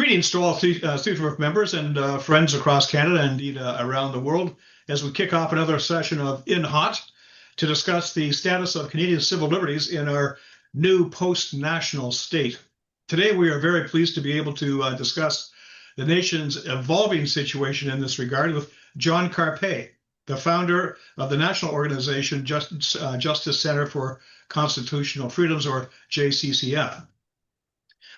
Greetings to all C3RF members and friends across Canada and indeed around the world as we kick off another session of In Hot to discuss the status of Canadian civil liberties in our new post-national state. Today, we are very pleased to be able to discuss the nation's evolving situation in this regard with John Carpay, the founder of the national organization Justice Center for Constitutional Freedoms, or JCCF.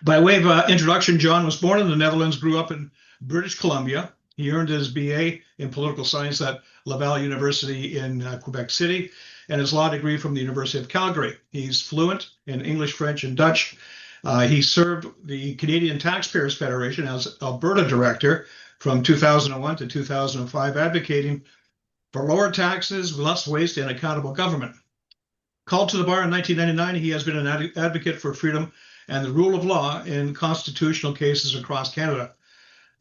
By way of introduction, John was born in the Netherlands, grew up in British Columbia. He earned his BA in political science at Laval University in Quebec City and his law degree from the University of Calgary. He's fluent in English, French, and Dutch. He served the Canadian Taxpayers Federation as Alberta Director from 2001 to 2005, advocating for lower taxes, less waste, and accountable government. Called to the bar in 1999, he has been an advocate for freedom and the rule of law in constitutional cases across Canada.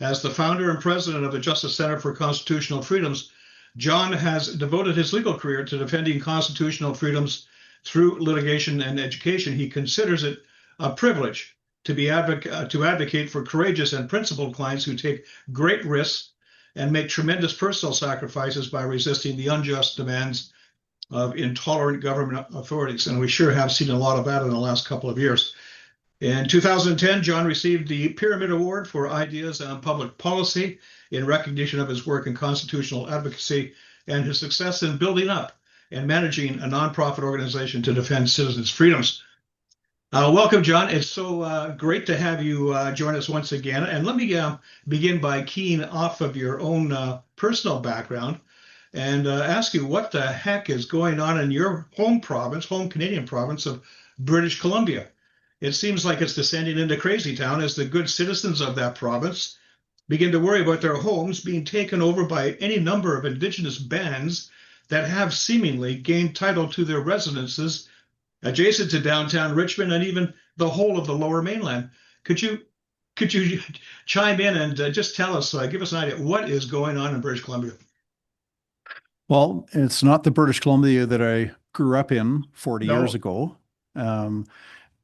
As the founder and president of the Justice Center for Constitutional Freedoms, John has devoted his legal career to defending constitutional freedoms through litigation and education. He considers it a privilege to advocate for courageous and principled clients who take great risks and make tremendous personal sacrifices by resisting the unjust demands of intolerant government authorities. And we sure have seen a lot of that in the last couple of years. In 2010, John received the Pyramid Award for Ideas on Public Policy in recognition of his work in constitutional advocacy and his success in building up and managing a nonprofit organization to defend citizens' freedoms. Welcome, John. It's so great to have you join us once again. And let me begin by keying off of your own personal background and ask you what the heck is going on in your home Canadian province of British Columbia. It seems like it's descending into crazy town as the good citizens of that province begin to worry about their homes being taken over by any number of indigenous bands that have seemingly gained title to their residences adjacent to downtown Richmond and even the whole of the Lower Mainland. Could you chime in and just tell us, give us an idea, what is going on in British Columbia? Well, it's not the British Columbia that I grew up in 40 years ago.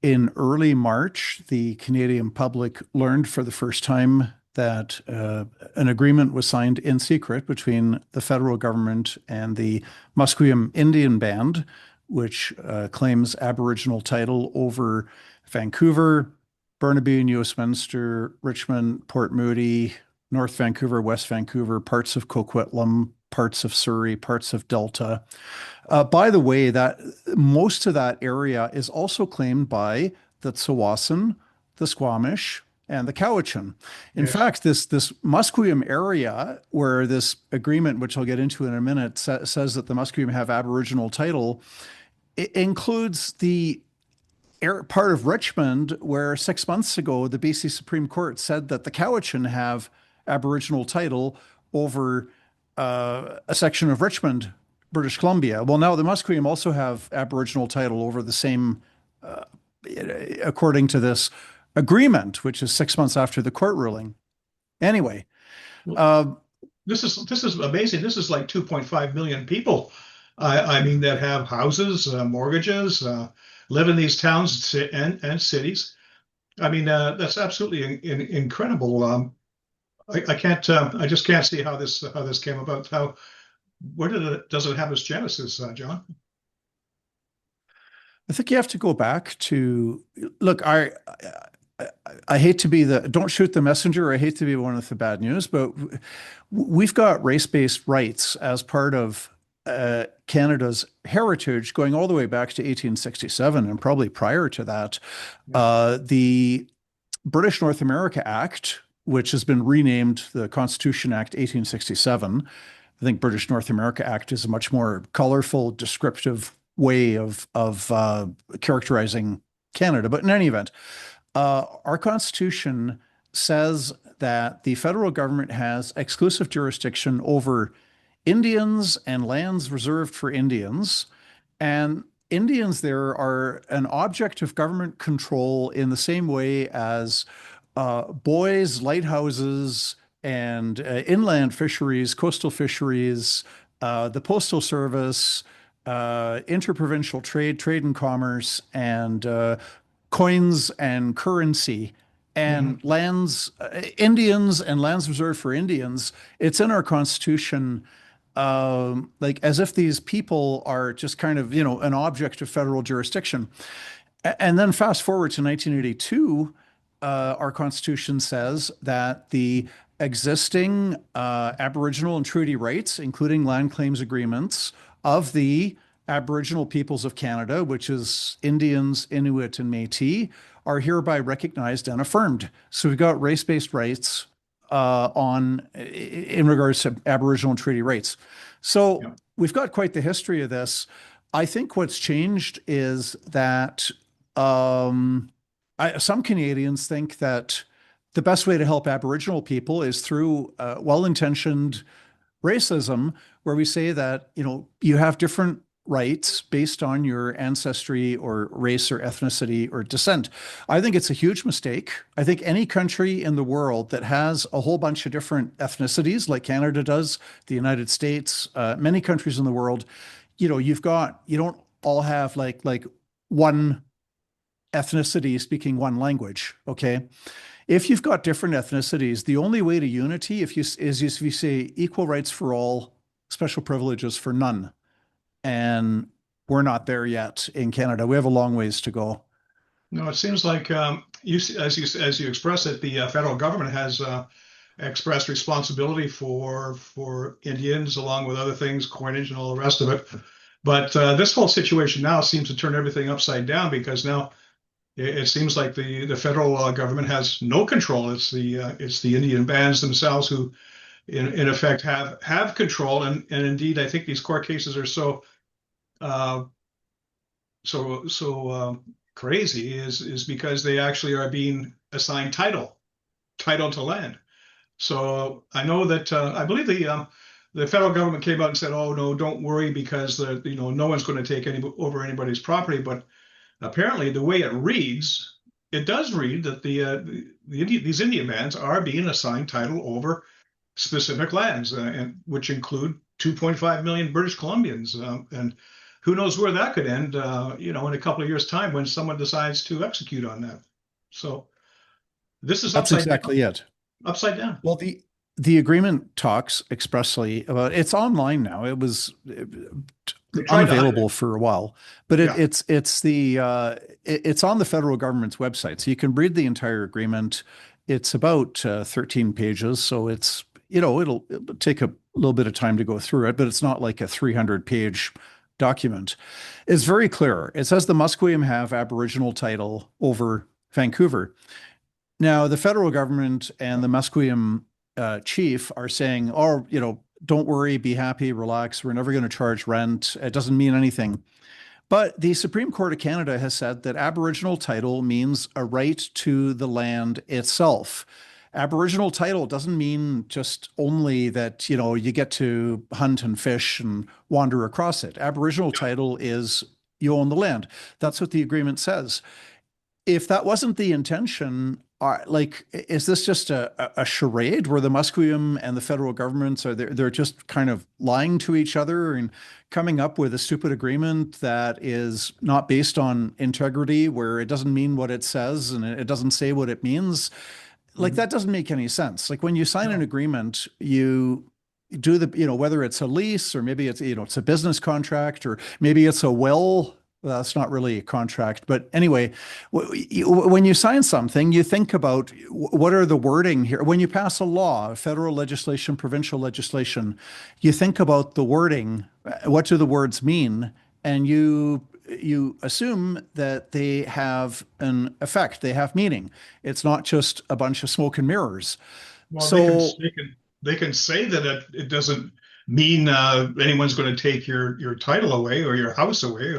In early March, the Canadian public learned for the first time that an agreement was signed in secret between the federal government and the Musqueam Indian Band, which claims Aboriginal title over Vancouver, Burnaby, New Westminster, Richmond, Port Moody, North Vancouver, West Vancouver, parts of Coquitlam, parts of Surrey, parts of Delta. By the way, that most of that area is also claimed by the Tsawwassen, the Squamish, and the Cowichan. In fact, this Musqueam area, where this agreement, which I'll get into in a minute, says that the Musqueam have Aboriginal title, it includes the part of Richmond where 6 months ago the BC Supreme Court said that the Cowichan have Aboriginal title over a section of Richmond, British Columbia. Well, now the Musqueam also have Aboriginal title over the same, according to this agreement, which is 6 months after the court ruling. Anyway, this is amazing. This is like 2.5 million people. I mean, that have houses, mortgages, live in these towns and cities. I mean, that's absolutely incredible. I just can't see how this came about. Does it have its genesis, John? I think you have to go back to look. I hate to be don't shoot the messenger. I hate to be one of the bad news, but we've got race-based rights as part of Canada's heritage going all the way back to 1867 and probably prior to that. The British North America Act, which has been renamed the Constitution Act 1867. I think British North America Act is a much more colorful, descriptive way of characterizing Canada. But in any event, our Constitution says that the federal government has exclusive jurisdiction over Indians and lands reserved for Indians. And Indians there are an object of government control in the same way as buoys, lighthouses, and inland fisheries, coastal fisheries, the Postal Service, interprovincial trade and commerce, and coins and currency And lands, Indians and lands reserved for Indians, it's in our Constitution, like as if these people are just kind of, an object of federal jurisdiction. And then fast forward to 1982, our Constitution says that the existing Aboriginal and treaty rights, including land claims agreements of the Aboriginal peoples of Canada, which is Indians, Inuit, and Métis, are hereby recognized and affirmed. So we've got race-based rights in regards to Aboriginal and treaty rights. So Yeah. we've got quite the history of this. I think what's changed is that some Canadians think that the best way to help Aboriginal people is through well-intentioned racism, where we say that, you have different rights based on your ancestry or race or ethnicity or descent. I think it's a huge mistake. I think any country in the world that has a whole bunch of different ethnicities, like Canada does, the United States, many countries in the world, you don't all have like one ethnicity speaking one language. Okay. If you've got different ethnicities, the only way to unity if you say equal rights for all, special privileges for none. And we're not there yet in Canada. We have a long ways to go. No, it seems like as you express it, the federal government has expressed responsibility for Indians, along with other things, coinage and all the rest of it. But this whole situation now seems to turn everything upside down, because now it seems like the federal government has no control. It's the Indian bands themselves who, in effect, have control. And indeed, I think these court cases are so crazy is because they actually are being assigned title to land. So I know that I believe the federal government came out and said, "Oh no, don't worry, because no one's going to take over anybody's property." But apparently, the way it reads, it does read that these Indian bands are being assigned title over specific lands, and which include 2.5 million British Columbians, and who knows where that could end, in a couple of years' time when someone decides to execute on that. So this is That's exactly it. upside down. Well, the agreement talks expressly about it's online now. It was unavailable for a while, but it's on the federal government's website, so you can read the entire agreement. It's about 13 pages, so it's it'll take a little bit of time to go through it, but it's not like a 300-page document. It's very clear. It says the Musqueam have Aboriginal title over Vancouver. Now, the federal government and the Musqueam chief are saying, "Oh, don't worry, be happy, relax. We're never going to charge rent. It doesn't mean anything." But the Supreme Court of Canada has said that Aboriginal title means a right to the land itself. Aboriginal title doesn't mean just only that, you get to hunt and fish and wander across it. Aboriginal title is you own the land. That's what the agreement says. If that wasn't the intention, is this just a charade where the Musqueam and the federal governments they're just kind of lying to each other and coming up with a stupid agreement that is not based on integrity, where it doesn't mean what it says and it doesn't say what it means? Like, that doesn't make any sense. Like, when you sign an agreement, you do whether it's a lease or maybe it's a business contract, or maybe it's a will. Well, that's not really a contract, but anyway, when you sign something, you think about what are the wording here. When you pass a law, federal legislation, provincial legislation, you think about the wording. What do the words mean? And you assume that they have an effect, they have meaning. It's not just a bunch of smoke and mirrors. Well, so they can say that it doesn't mean anyone's going to take your title away or your house away,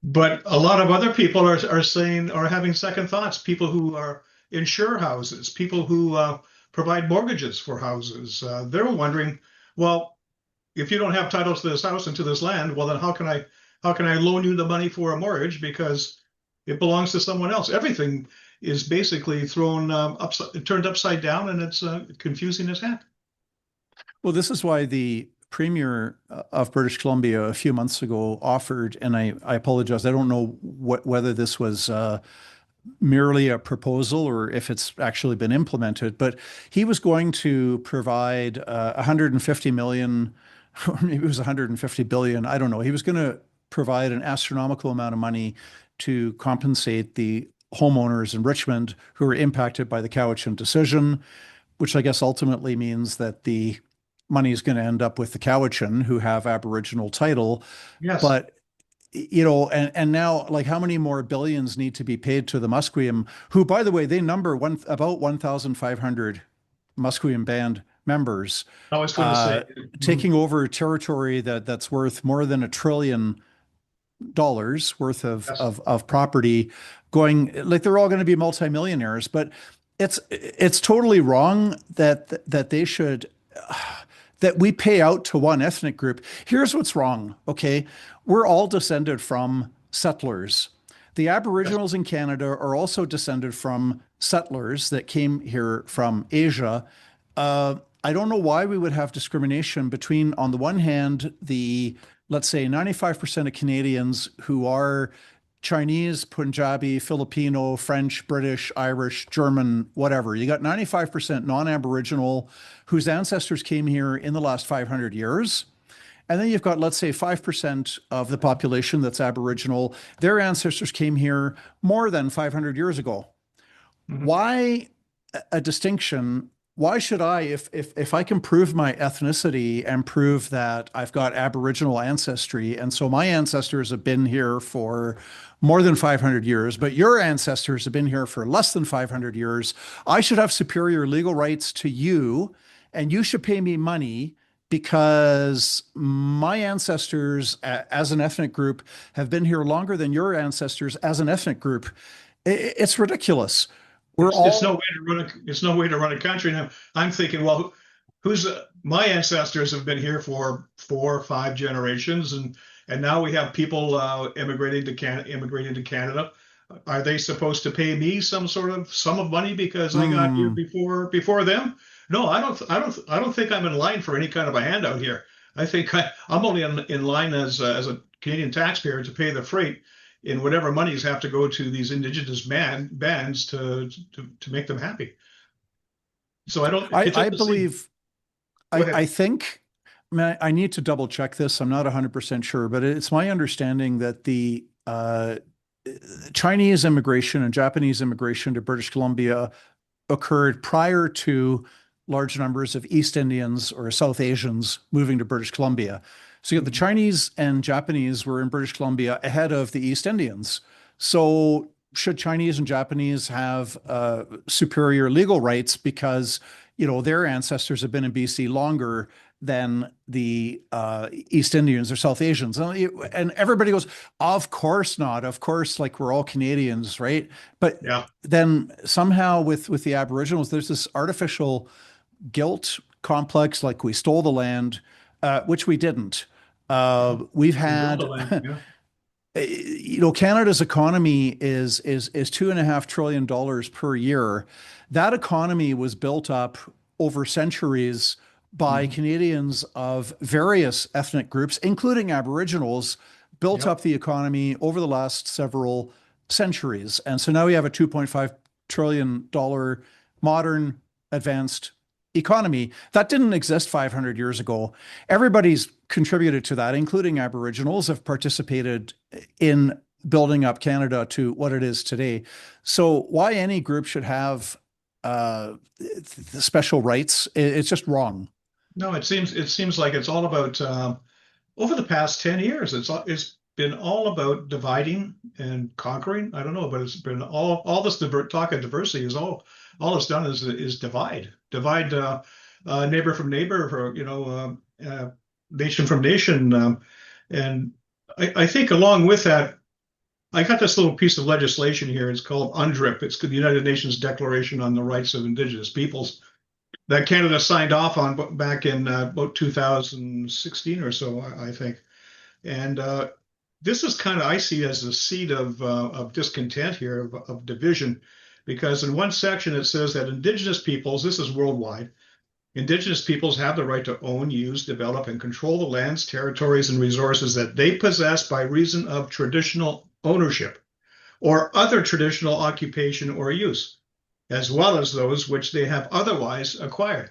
but a lot of other people are saying, are having second thoughts. People who insure houses, people who provide mortgages for houses, they're wondering, well, if you don't have titles to this house and to this land, well, then how can I loan you the money for a mortgage, because it belongs to someone else? Everything is basically turned upside down, and it's confusing as heck. Well, this is why the Premier of British Columbia a few months ago offered, and I apologize, I don't know whether this was merely a proposal or if it's actually been implemented, but he was going to provide 150 million, or maybe it was 150 billion, I don't know. He was going to provide an astronomical amount of money to compensate the homeowners in Richmond who were impacted by the Cowichan decision, which I guess ultimately means that the money is going to end up with the Cowichan who have Aboriginal title. Yes. But and now, like, how many more billions need to be paid to the Musqueam, who, by the way, they number about 1,500 Musqueam band members, I was going to say, taking over territory that's worth more than $1 trillion worth yes. of property, going like they're all going to be multimillionaires. But it's totally wrong that they should that we pay out to one ethnic group. Here's what's wrong, okay? We're all descended from settlers. The Aboriginals in Canada are also descended from settlers that came here from Asia. I don't know why we would have discrimination between, on the one hand, let's say 95% of Canadians who are Chinese, Punjabi, Filipino, French, British, Irish, German, whatever. You got 95% non-Aboriginal whose ancestors came here in the last 500 years. And then you've got, let's say, 5% of the population that's Aboriginal. Their ancestors came here more than 500 years ago. Mm-hmm. Why a distinction? Why should I, if I can prove my ethnicity and prove that I've got Aboriginal ancestry, and so my ancestors have been here for more than 500 years, but your ancestors have been here for less than 500 years, I should have superior legal rights to you, and you should pay me money because my ancestors as an ethnic group have been here longer than your ancestors as an ethnic group. It's ridiculous. It's no way to run a country. Now I'm thinking, well, my ancestors have been here for 4 or 5 generations, and now we have people immigrating to Canada. Are they supposed to pay me some sort of sum of money because I got here before them? No, I don't think I'm in line for any kind of a handout here. I think I'm only in line as a Canadian taxpayer to pay the freight in whatever monies have to go to these indigenous bands to make them happy. So I believe, I think, I mean, I need to double check this. I'm not 100% sure, but it's my understanding that the Chinese immigration and Japanese immigration to British Columbia occurred prior to large numbers of East Indians or South Asians moving to British Columbia. So you got the Chinese and Japanese were in British Columbia ahead of the East Indians. So should Chinese and Japanese have superior legal rights because, their ancestors have been in BC longer than the East Indians or South Asians? And everybody goes, of course not. Of course, like we're all Canadians, right? But yeah. Then somehow with the Aboriginals, there's this artificial guilt complex, like we stole the land, which we didn't. We've had, Canada's economy is $2.5 trillion per year. That economy was built up over centuries by Canadians of various ethnic groups, including Aboriginals, built up the economy over the last several centuries. And so now we have a $2.5 trillion modern advanced economy that didn't exist 500 years ago. Everybody's contributed to that, including Aboriginals, have participated in building up Canada to what it is today. So why any group should have special rights, it's just wrong. No, it seems like it's all about over the past 10 years. It's been all about dividing and conquering. I don't know, but it's been all this talk of diversity is all it's done is divide neighbor from neighbor, nation from nation, and I think along with that, I got this little piece of legislation here. It's called UNDRIP. It's the United Nations Declaration on the Rights of Indigenous Peoples that Canada signed off on back in about 2016 or so, I think. And this is kind of, I see as a seed of discontent here, of division, because in one section it says that Indigenous peoples, this is worldwide, Indigenous peoples have the right to own, use, develop, and control the lands, territories, and resources that they possess by reason of traditional ownership or other traditional occupation or use, as well as those which they have otherwise acquired.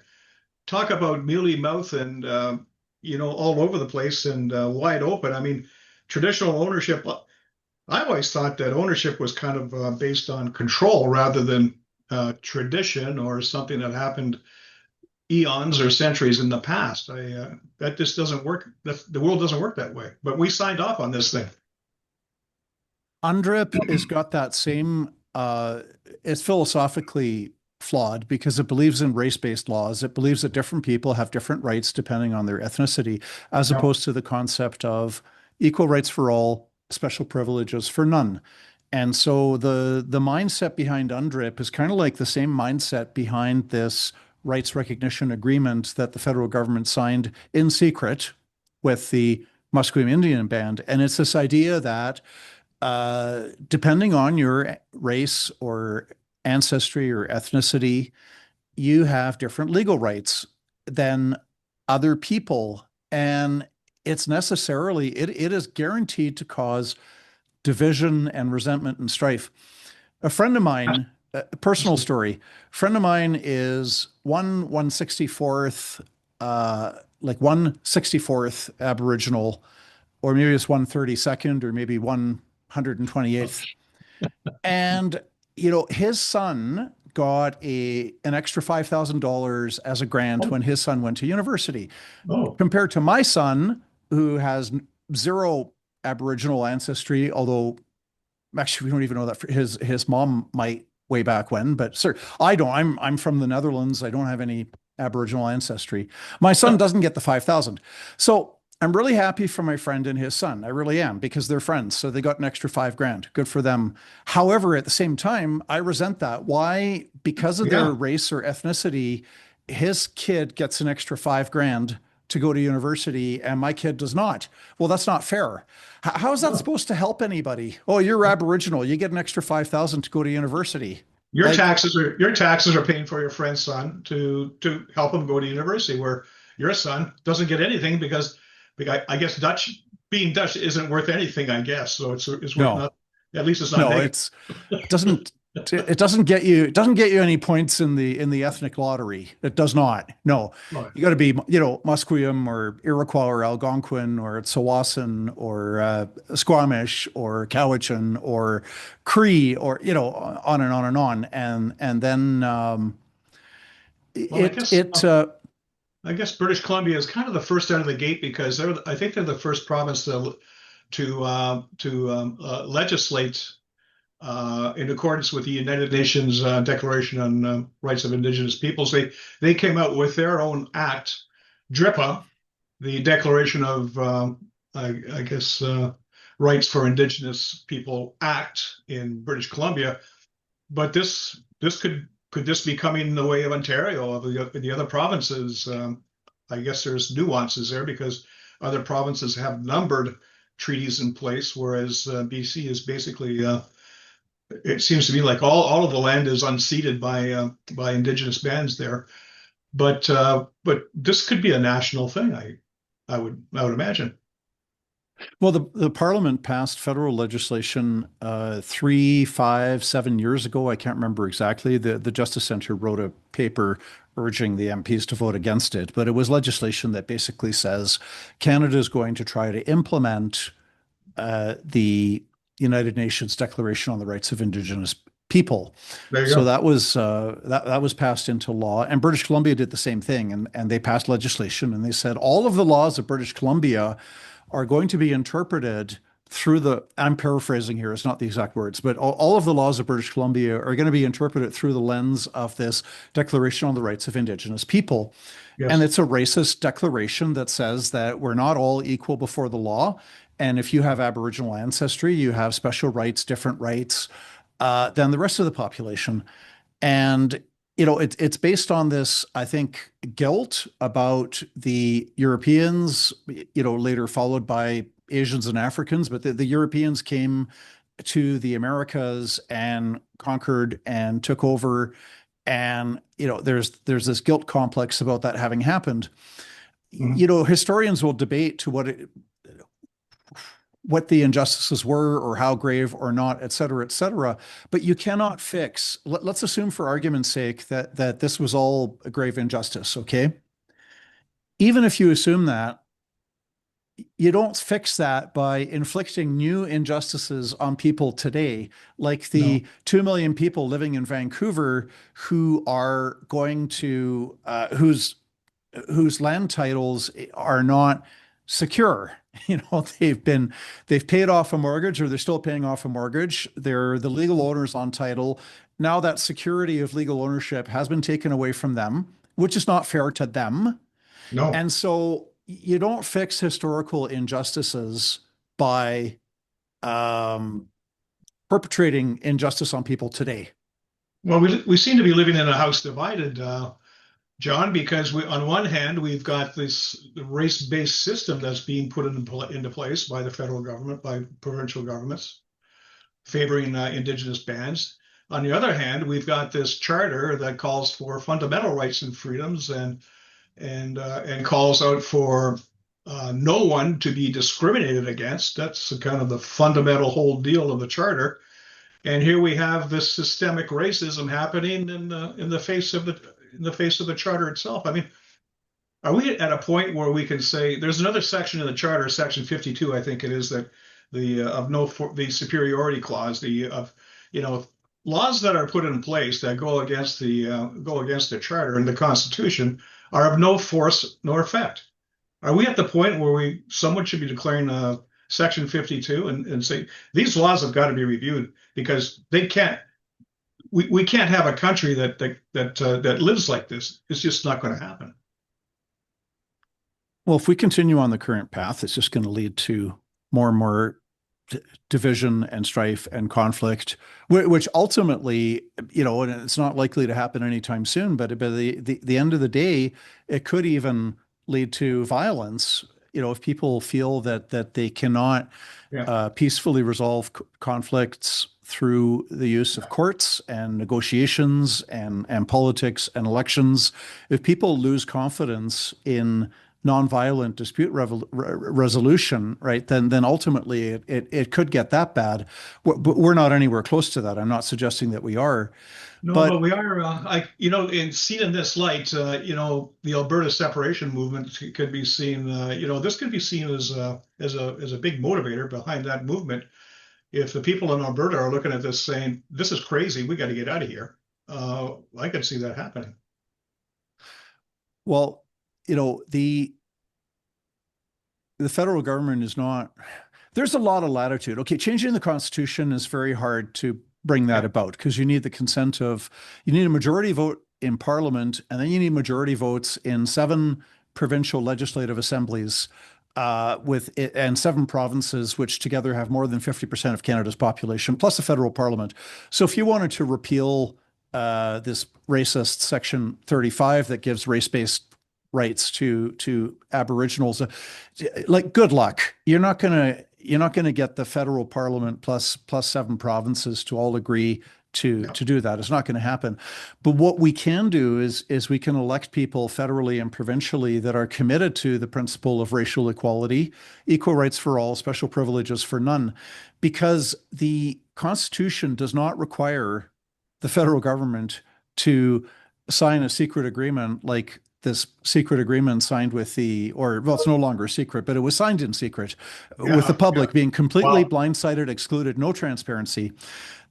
Talk about mealy mouth and all over the place and wide open. I mean, traditional ownership. I always thought that ownership was kind of based on control rather than tradition or something that happened eons or centuries in the past. That just doesn't work. The world doesn't work that way. But we signed off on this thing. UNDRIP has got that same, it's philosophically flawed because it believes in race-based laws. It believes that different people have different rights depending on their ethnicity, as Yeah. opposed to the concept of equal rights for all, special privileges for none. And so the mindset behind UNDRIP is kind of like the same mindset behind this rights recognition agreement that the federal government signed in secret with the Musqueam Indian Band. And it's this idea that depending on your race or ancestry or ethnicity, you have different legal rights than other people. And it's necessarily, it is guaranteed to cause division and resentment and strife. A friend of mine, a personal story, a friend of mine is 1/164th, like 1/64th Aboriginal, or maybe it's 1/32nd, or maybe 128th. And, his son got an extra $5,000 as a grant when his son went to university. Oh, Compared to my son, who has zero Aboriginal ancestry, although actually we don't even know that his mom might way back when, but sir, I don't. I'm from the Netherlands. I don't have any Aboriginal ancestry. My son doesn't get the 5,000. So I'm really happy for my friend and his son. I really am, because they're friends. So they got an extra $5,000. Good for them. However, at the same time, I resent that. Why? Because of their yeah. race or ethnicity, his kid gets an extra $5,000 to go to university and my kid does not. Well, that's not fair. How is that supposed to help anybody? Oh, you're Aboriginal. You get an extra 5,000 to go to university. Your Like, taxes are paying for your friend's son to help him go to university, where your son doesn't get anything because I guess being Dutch isn't worth anything, I guess. So it's worth no, not, at least it's not no, negative. it doesn't get you any points in the ethnic lottery. It does not. No, Right. you got to be, Musqueam or Iroquois or Algonquin or Tsawwassen or Squamish or Cowichan or Cree, or on and on and on. And then Well, it it I guess British Columbia is kind of the first out of the gate because I think they're the first province to legislate in accordance with the United Nations Declaration on Rights of Indigenous Peoples. They came out with their own act, DRIPA, the Declaration of I guess Rights for Indigenous People Act in British Columbia. But this could this be coming the way of Ontario, of the other provinces? I guess there's nuances there because other provinces have numbered treaties in place, whereas BC is basically it seems to me like all of the land is unceded by Indigenous bands there. But this could be a national thing. I would imagine. Well, the Parliament passed federal legislation 3, 5, 7 years ago. I can't remember exactly. The Justice Centre wrote a paper urging the MPs to vote against it, but it was legislation that basically says Canada is going to try to implement the United Nations Declaration on the Rights of Indigenous People. There you So go. that was that was passed into law, and British Columbia did the same thing, and they passed legislation, and they said all of the laws of British Columbia are going to be interpreted through I'm paraphrasing here, it's not the exact words, but all of the laws of British Columbia are going to be interpreted through the lens of this Declaration on the Rights of Indigenous People. And Yes. it's a racist declaration that says that we're not all equal before the law. And if you have Aboriginal ancestry, you have special rights, different rights than the rest of the population. And it's based on this, I think, guilt about the Europeans, later followed by Asians and Africans, but the Europeans came to the Americas and conquered and took over. And, there's this guilt complex about that having happened. Mhm. Historians will debate to what the injustices were or how grave or not, et cetera, et cetera. But you cannot fix, let's assume for argument's sake that this was all a grave injustice, okay? Even if you assume that, you don't fix that by inflicting new injustices on people today, like No, the 2 million people living in Vancouver who are going to, whose land titles are not secure. You know, they've paid off a mortgage or they're still paying off a mortgage. They're the legal owners on title. Now that security of legal ownership has been taken away from them, which is not fair to them. no. And so you don't fix historical injustices by um, perpetrating injustice on people today. Well, we seem to be living in a house divided, John, because on one hand we've got this race-based system that's being put into place by the federal government, by provincial governments, favoring indigenous bands. On the other hand, we've got this charter that calls for fundamental rights and freedoms and calls out for no one to be discriminated against. That's kind of the fundamental whole deal of the charter. And here we have this systemic racism happening in the face of the charter itself. I mean, are we at a point where we can say there's another section in the charter, section 52, I think it is, that the superiority clause, laws that are put in place that go against the charter and the Constitution are of no force nor effect. Are we at the point where someone should be declaring section 52 and say these laws have got to be reviewed because they can't we can't have a country that lives like this. It's just not going to happen. Well, if we continue on the current path, it's just going to lead to more and more division and strife and conflict, which ultimately, and it's not likely to happen anytime soon, but by the end of the day, it could even lead to violence. If people feel that they cannot peacefully resolve conflicts through the use of courts and negotiations and politics and elections, if people lose confidence in nonviolent dispute resolution, right, then ultimately it could get that bad. But we're not anywhere close to that. I'm not suggesting that we are. No, but we are. Seen in this light, the Alberta separation movement could be seen. This could be seen as a big motivator behind that movement. If the people in Alberta are looking at this saying, "This is crazy, we got to get out of here," I could see that happening. Well, the federal government is not, there's a lot of latitude. Okay, changing the Constitution is very hard to bring that about because you need a majority vote in Parliament, and then you need majority votes in 7 provincial legislative assemblies and 7 provinces, which together have more than 50% of Canada's population, plus the federal Parliament. So if you wanted to repeal this racist Section 35 that gives race-based rights to Aboriginals, like, good luck. You're not gonna get the federal Parliament plus 7 provinces to all agree to do that. It's not going to happen. But what we can do is we can elect people federally and provincially that are committed to the principle of racial equality, equal rights for all, special privileges for none, because the Constitution does not require the federal government to sign a secret agreement like this secret agreement signed with it's no longer secret, but it was signed in secret with the public being completely blindsided, excluded, no transparency.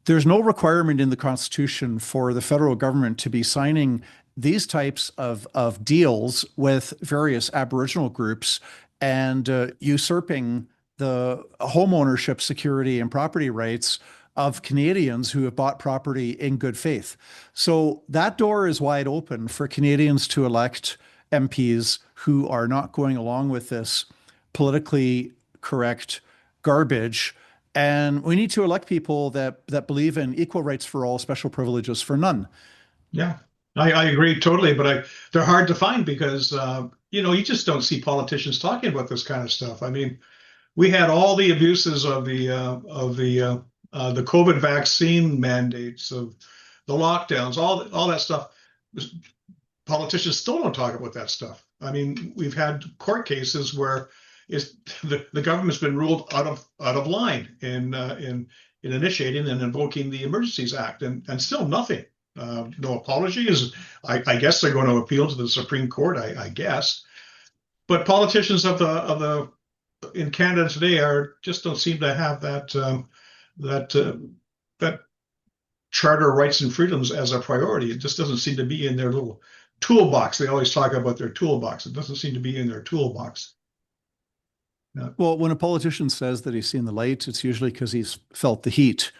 There's no requirement in the Constitution for the federal government to be signing these types of deals with various Aboriginal groups and usurping the home ownership, security, and property rights of Canadians who have bought property in good faith. So that door is wide open for Canadians to elect MPs who are not going along with this politically correct garbage. And we need to elect people that believe in equal rights for all, special privileges for none. Yeah, I agree totally, but they're hard to find because you just don't see politicians talking about this kind of stuff. I mean, we had all the abuses of the COVID vaccine mandates, of the lockdowns, all that stuff. Politicians still don't talk about that stuff. I mean, we've had court cases where is the government's been ruled out of line in initiating and invoking the Emergencies Act, and still nothing. No apologies. I guess they're going to appeal to the Supreme Court. I guess, but politicians in Canada today just don't seem to have that charter of rights and freedoms as a priority. It just doesn't seem to be in their little toolbox. They always talk about their toolbox. It doesn't seem to be in their toolbox. Well, when a politician says that he's seen the light, it's usually because he's felt the heat.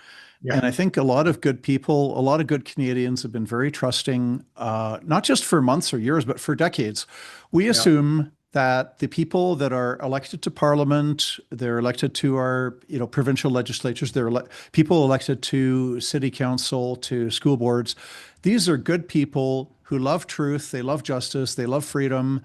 Yeah. And I think a lot of good people, a lot of good Canadians have been very trusting, not just for months or years, but for decades. We assume that the people that are elected to Parliament, they're elected to our, provincial legislatures, they're people elected to city council, to school boards. These are good people who love truth, they love justice, they love freedom.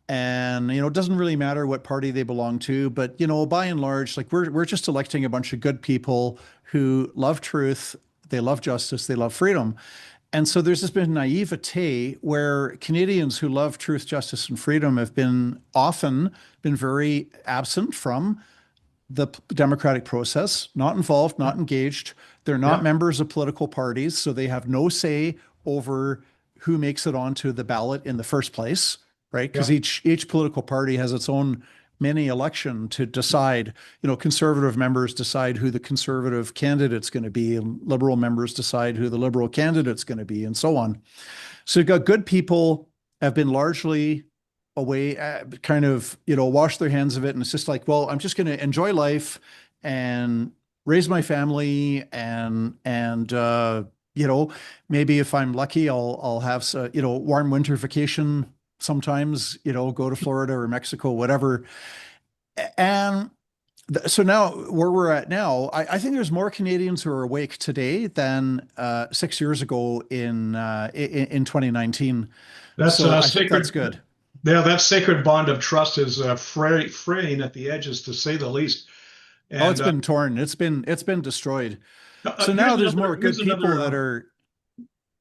And, it doesn't really matter what party they belong to, but, by and large, like we're just electing a bunch of good people who love truth, they love justice, they love freedom. And so there's this been naivete where Canadians who love truth, justice, and freedom have often been very absent from the democratic process, not involved, not engaged. They're not members of political parties, so they have no say over who makes it onto the ballot in the first place, right? Because each political party has its own mini election to decide, conservative members decide who the conservative candidate's going to be, and liberal members decide who the liberal candidate's going to be, and so on. So you've got good people have been largely away, kind of, wash their hands of it. And it's just like, well, I'm just going to enjoy life and raise my family and maybe if I'm lucky, I'll have, warm winter vacation sometimes, go to Florida or Mexico, whatever. And so now where we're at now, I think there's more Canadians who are awake today than 6 years ago in 2019. That's I think that's good. Yeah, that sacred bond of trust is fraying at the edges, to say the least. And, it's been torn. It's been destroyed. So now there's more good people that are.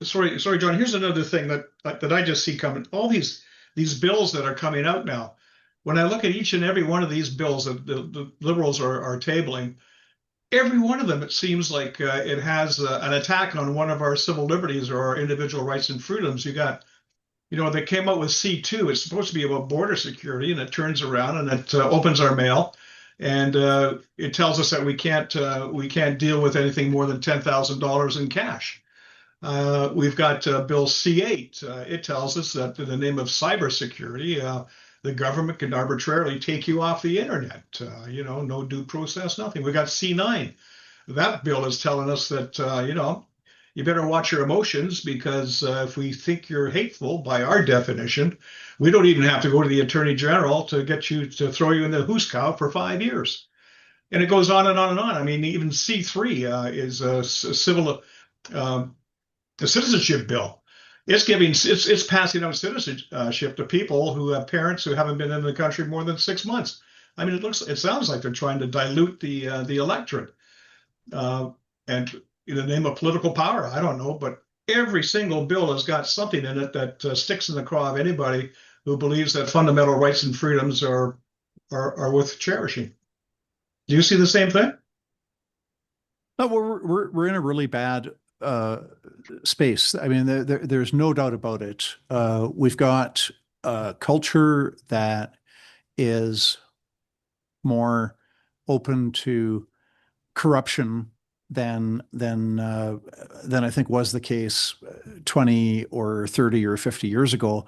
Sorry, John. Here's another thing that I just see coming. All these bills that are coming out now. When I look at each and every one of these bills that the Liberals are tabling, every one of them, it seems like it has an attack on one of our civil liberties or our individual rights and freedoms. You got, they came out with C2. It's supposed to be about border security, and it turns around and it opens our mail, and it tells us that we can't deal with anything more than $10,000 in cash. We've got Bill C8. It tells us that in the name of cybersecurity, the government can arbitrarily take you off the internet. No due process, nothing. We got C9. That bill is telling us that, you better watch your emotions, because if we think you're hateful by our definition, we don't even have to go to the Attorney General to get you to throw you in the hoosegow for 5 years. And it goes on and on and on. I mean, even C3 is a citizenship bill. It's passing out citizenship to people who have parents who haven't been in the country more than 6 months. I mean, it sounds like they're trying to dilute the electorate, and in the name of political power. I don't know, but every single bill has got something in it that sticks in the craw of anybody who believes that fundamental rights and freedoms are worth cherishing. Do you see the same thing? No, we're in a really bad space. I mean, there's no doubt about it. We've got a culture that is more open to corruption than I think was the case 20 or 30 or 50 years ago.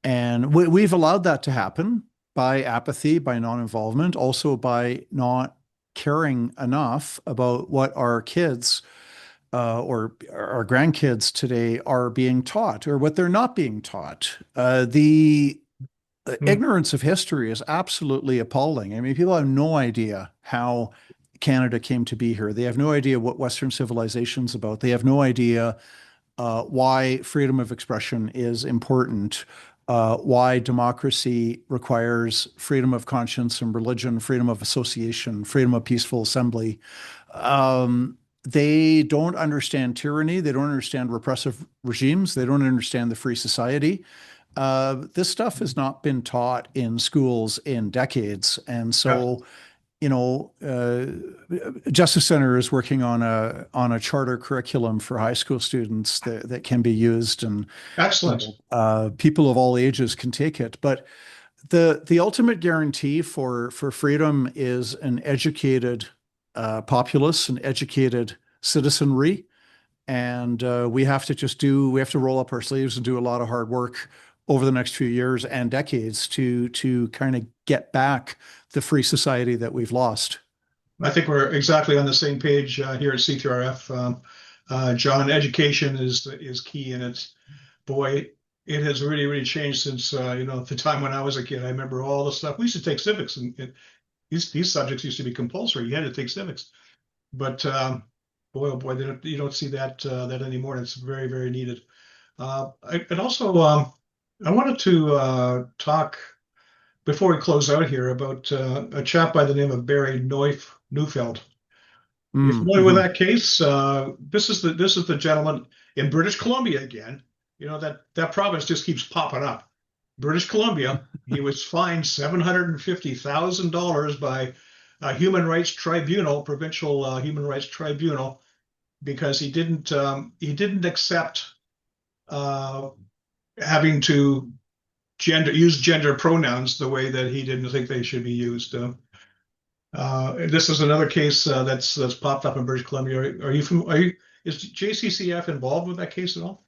And we've allowed that to happen by apathy, by non-involvement, also by not caring enough about what our kids or our grandkids today are being taught, or what they're not being taught. The ignorance of history is absolutely appalling. I mean, people have no idea how Canada came to be here. They have no idea what Western civilization's about. They have no idea why freedom of expression is important, why democracy requires freedom of conscience and religion, freedom of association, freedom of peaceful assembly. They don't understand tyranny. They don't understand repressive regimes. They don't understand the free society. This stuff has not been taught in schools in decades. And so, you know, Justice Center is working on a charter curriculum for high school students that can be used, and Excellent. people of all ages can take it. But the ultimate guarantee for freedom is an educated populace, an educated citizenry, and we have to roll up our sleeves and do a lot of hard work over the next few years and decades to kind of get back the free society that we've lost. I think we're exactly on the same page here at C3RF. John, education is key, and boy, it has really, really changed since the time when I was a kid. I remember all the stuff. We used to take civics, and these subjects used to be compulsory. You had to take civics, but boy, oh boy, you don't see that anymore. And it's very, very needed. And also, I wanted to talk before we close out here about a chap by the name of Barry Neufeld. You familiar with that case? This is the gentleman in British Columbia again. You know, that province just keeps popping up. British Columbia, he was fined $750,000 by a human rights tribunal, provincial human rights tribunal, because he didn't accept having to use gender pronouns the way that he didn't think they should be used. This is another case that's popped up in British Columbia. Is JCCF involved with that case at all?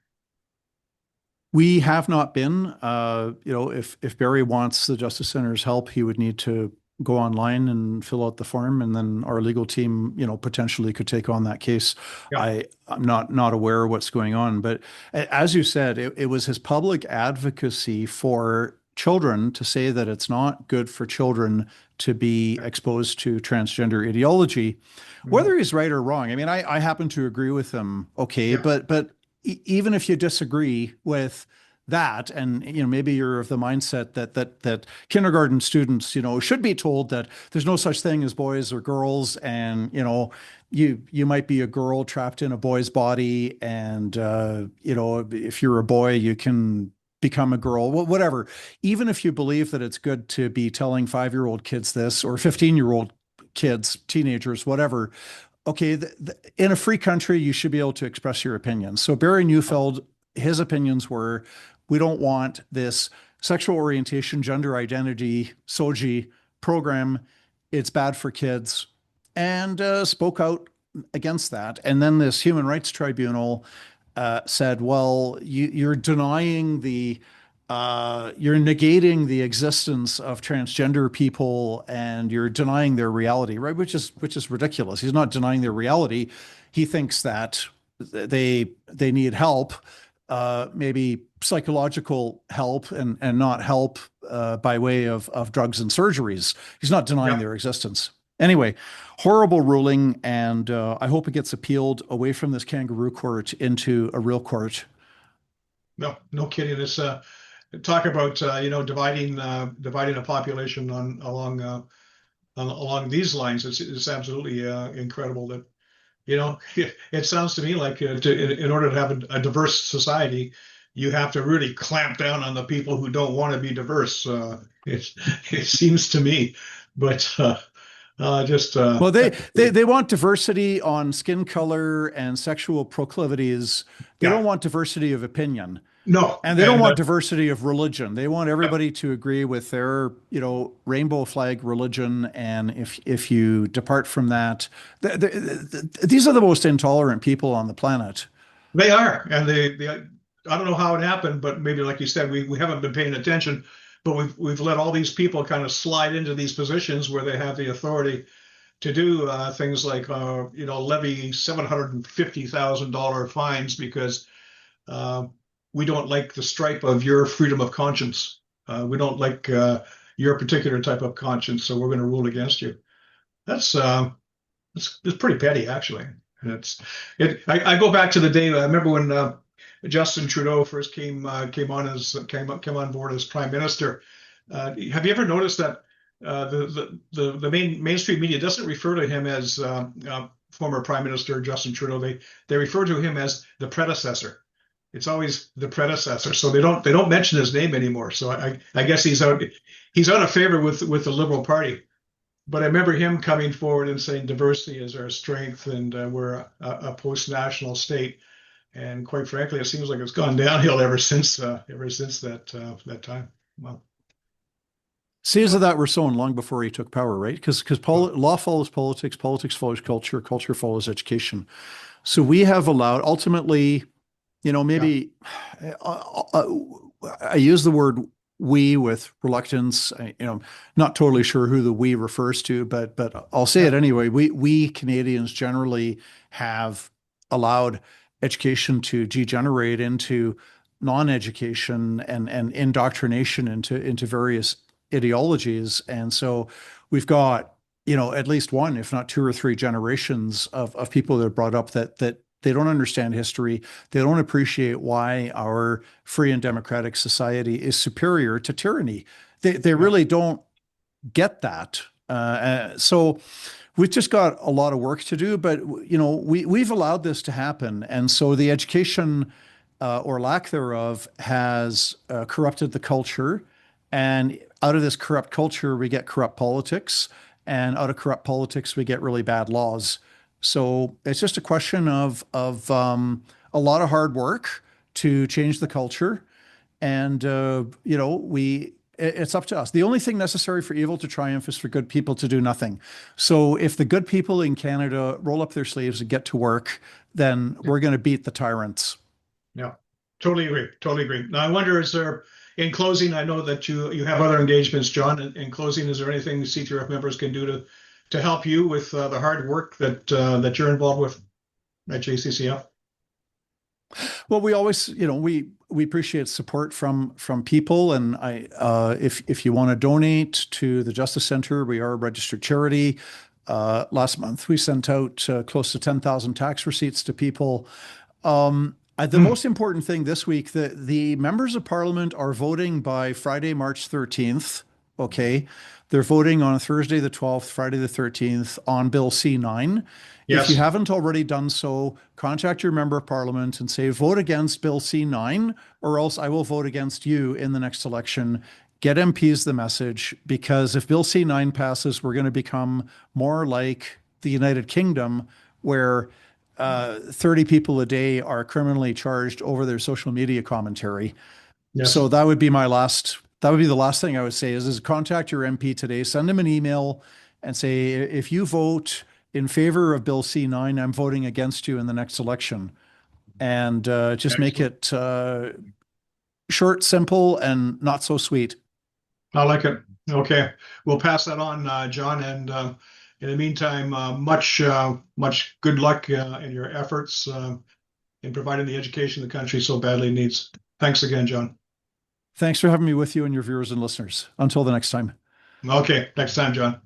We have not been. If Barry wants the Justice Center's help, he would need to go online and fill out the form, and then our legal team, potentially could take on that case. Yeah. I'm not aware of what's going on, but as you said, it was his public advocacy for children to say that it's not good for children to be exposed to transgender ideology, whether he's right or wrong. I mean, I happen to agree with him. Okay, yeah. But even if you disagree with that, and maybe you're of the mindset that kindergarten students should be told that there's no such thing as boys or girls, and you might be a girl trapped in a boy's body, and if you're a boy you can become a girl, whatever. Even if you believe that it's good to be telling 5-year-old kids this, or 15-year-old kids, teenagers, whatever, okay, in a free country, you should be able to express your opinions. So Barry Neufeld, his opinions were, we don't want this sexual orientation, gender identity, SOGI program. It's bad for kids, and spoke out against that. And then this human rights tribunal said, well, you're denying you're negating the existence of transgender people, and you're denying their reality, right? Which is ridiculous. He's not denying their reality. He thinks that they need help, maybe psychological help, and not help by way of drugs and surgeries. He's not denying their existence. Anyway, horrible ruling, and I hope it gets appealed away from this kangaroo court into a real court. No kidding. This talk about dividing a population along these lines. It's absolutely incredible that it sounds to me like in order to have a diverse society, you have to really clamp down on the people who don't want to be diverse. It seems to me, but. Well, they want diversity on skin color and sexual proclivities. They don't want diversity of opinion. No, and they don't want diversity of religion. They want everybody to agree with their, rainbow flag religion. And if you depart from that, these are the most intolerant people on the planet. They are, and I don't know how it happened, but maybe, like you said, we haven't been paying attention. But we've let all these people kind of slide into these positions where they have the authority to do things like levy $750,000 fines because we don't like the stripe of your freedom of conscience. We don't like your particular type of conscience, so we're going to rule against you. It's pretty petty, actually. I go back to the day. I remember when. Justin Trudeau first came on board as prime minister. Have you ever noticed that the mainstream media doesn't refer to him as former prime minister Justin Trudeau? They refer to him as the predecessor. It's always the predecessor. So they don't mention his name anymore. So I guess he's out of favor with the Liberal Party. But I remember him coming forward and saying diversity is our strength, and we're a post-national state. And quite frankly, it seems like it's gone downhill ever since that time. Well, Seeds of that were sown long before he took power, right? Because law follows politics, politics follows culture, culture follows education. So we have allowed, ultimately, maybe I use the word we with reluctance. Not totally sure who the we refers to, but I'll say it anyway. We Canadians generally have allowed education to degenerate into non-education and indoctrination into various ideologies. And so we've got, at least one, if not two or three generations of people that are brought up that they don't understand history. They don't appreciate why our free and democratic society is superior to tyranny. They really don't get that. So we've just got a lot of work to do, but we've allowed this to happen. And so the education or lack thereof has corrupted the culture. And out of this corrupt culture, we get corrupt politics. And out of corrupt politics, we get really bad laws. So it's just a question of a lot of hard work to change the culture. And, it's up to us. The only thing necessary for evil to triumph is for good people to do nothing. So if the good people in Canada roll up their sleeves and get to work, then we're going to beat the tyrants. Yeah, totally agree. Totally agree. Now, I wonder, in closing, I know that you have other engagements, John. In closing, is there anything C3RF members can do to help you with the hard work that you're involved with at JCCF? Well, we always, we appreciate support from people, and if you want to donate to the Justice Center, we are a registered charity. Last month, we sent out close to 10,000 tax receipts to people. The most important thing this week, the members of Parliament are voting by Friday, March 13th. Okay. They're voting on Thursday the 12th, Friday the 13th on Bill C9. Yes. If you haven't already done so, contact your member of Parliament and say, vote against Bill C9, or else I will vote against you in the next election. Get MPs the message, because if Bill C9 passes, we're going to become more like the United Kingdom, where 30 people a day are criminally charged over their social media commentary. Yes. So that would be the last thing I would say is contact your MP today, send them an email and say, if you vote in favor of Bill C9, I'm voting against you in the next election. And just Excellent. Make it short, simple, and not so sweet. I like it. Okay. We'll pass that on, John. And in the meantime, much good luck in your efforts in providing the education the country so badly needs. Thanks again, John. Thanks for having me with you and your viewers and listeners. Until the next time. Okay. Next time, John.